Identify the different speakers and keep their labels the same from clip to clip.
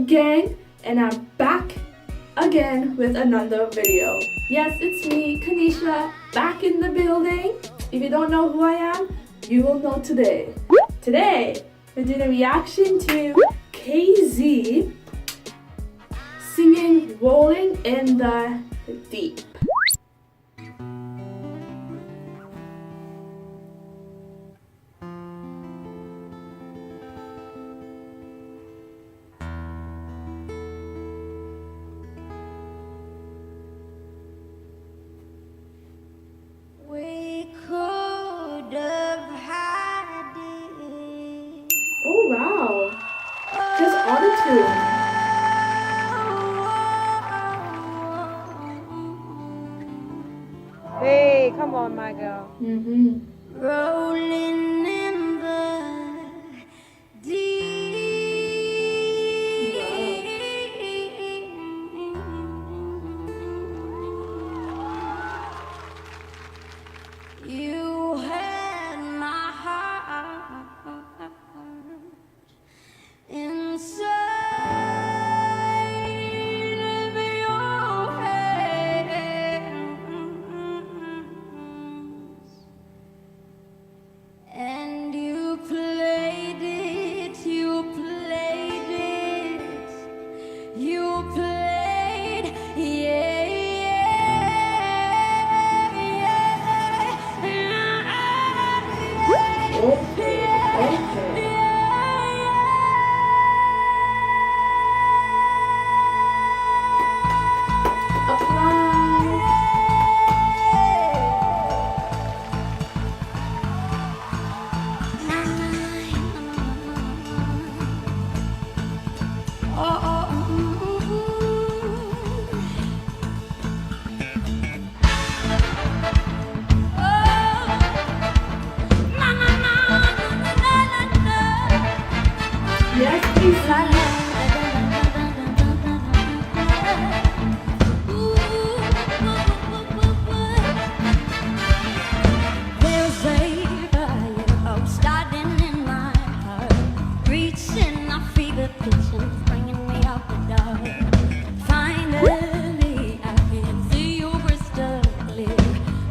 Speaker 1: gang, and I'm back again with another video. Yes, it's me, Kanisha, back in the building. If you don't know who I am, you will know today. Today, we're doing a reaction to KZ singing Rolling in the Deep. Oh wow, just autotune.
Speaker 2: Hey, come on, my girl.
Speaker 3: Rolling in the deep. You had my heart inside of your hands, and you played it, you played it, you played, yeah,
Speaker 1: Yes, please.
Speaker 3: There's a fire starting in my heart, reaching a fever pitch and bringing me out the dark. Finally, I can see you crystal clear.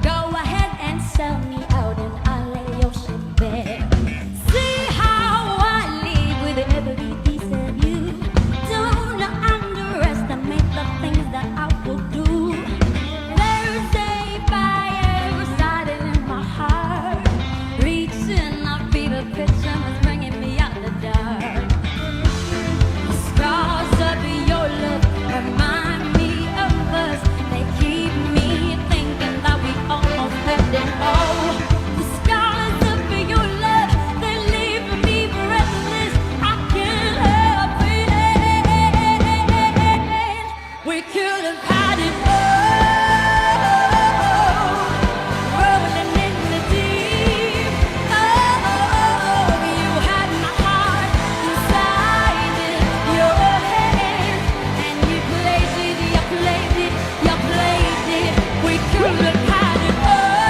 Speaker 3: Go ahead and sell me out, and I'll lay your shit bare. See how I live with every piece of you. Don't underestimate the things that I will do. There's a fire starting in my heart, reaching a fever pitch and was bringing me out the dark. The scars of your love remind me of us. They keep me thinking that we almost left it all. The scars of your love, they leave me breathless. I can't help it. We could have had it all, rolling in the deep. Oh, you had my heart inside your hands, and you played it, you played it, you played it. We could have had it all,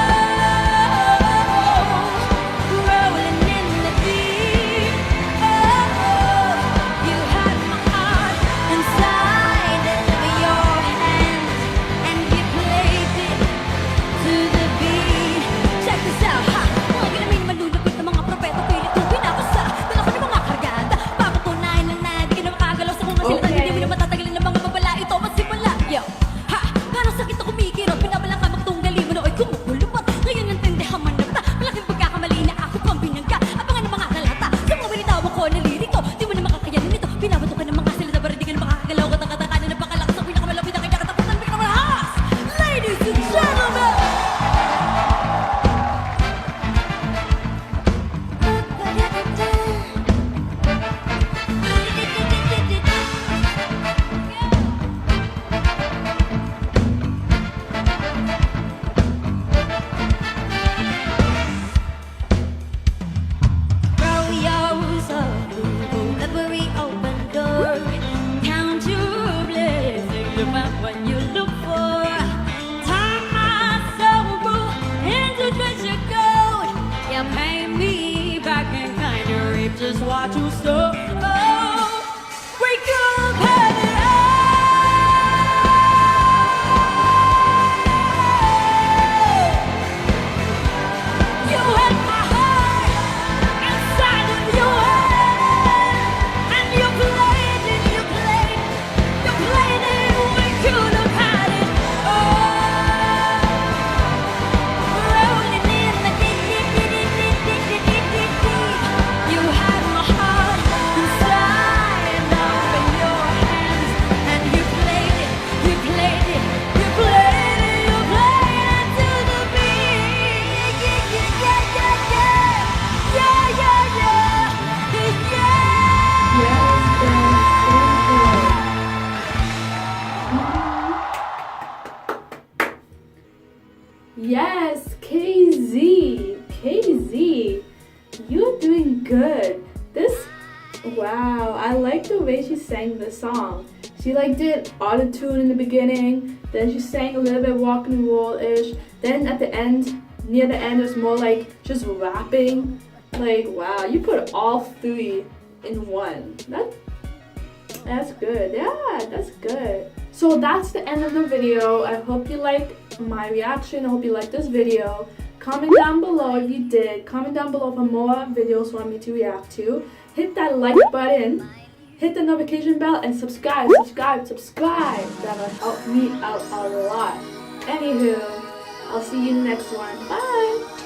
Speaker 3: rolling in the deep. Oh, you had my heart inside of your hands, and you played it to the beat. Check this out, ha! Mga ginamit malulupit ng mga propeta, pilit kong pinapasa. Dala ko ng mga kargada, papatunay na di ka na makagalaw sa mga silita. Hindi mo na matatagalin ng mga babala, ito masimula. Yo, ha! Parang sakit na kumikirot, pinabalang ka magtunggali mo na o'y kumukulupat. Ngayon nantindihan man na ta, malaking pagkakamali na ako pang binangga. Abangan ng mga kalata, sa mga binitawan ko na lirito. Di mo na makakayanin ito, pinabato ka ng mga silita, pero di ka na makakagalaw. Katang-katang ka na napakalakas ang pinakamalapit na kanya-katapusan, pinakamalahas. Ladies and gentlemen! Throw yours up every open door. Count your blessings, about what you look for. Turn my soul into treasure gold. You pay me back in kind of reap just what you sow. Oh, wake up.
Speaker 1: Yes, KZ. KZ. You're doing good. Wow, I like the way she sang the song. She like did auto-tune in the beginning, then she sang a little bit walk and roll-ish. Then at the end, near the end, it was more like just rapping. Like, wow, you put all three in one. That's good. Yeah, that's good. So that's the end of the video. I hope you liked my reaction. I hope you liked this video. Comment down below if you did. Comment down below for more videos for me to react to. Hit that like button. Hit the notification bell and subscribe. That'll help me out a lot. Anywho, I'll see you in the next one. Bye.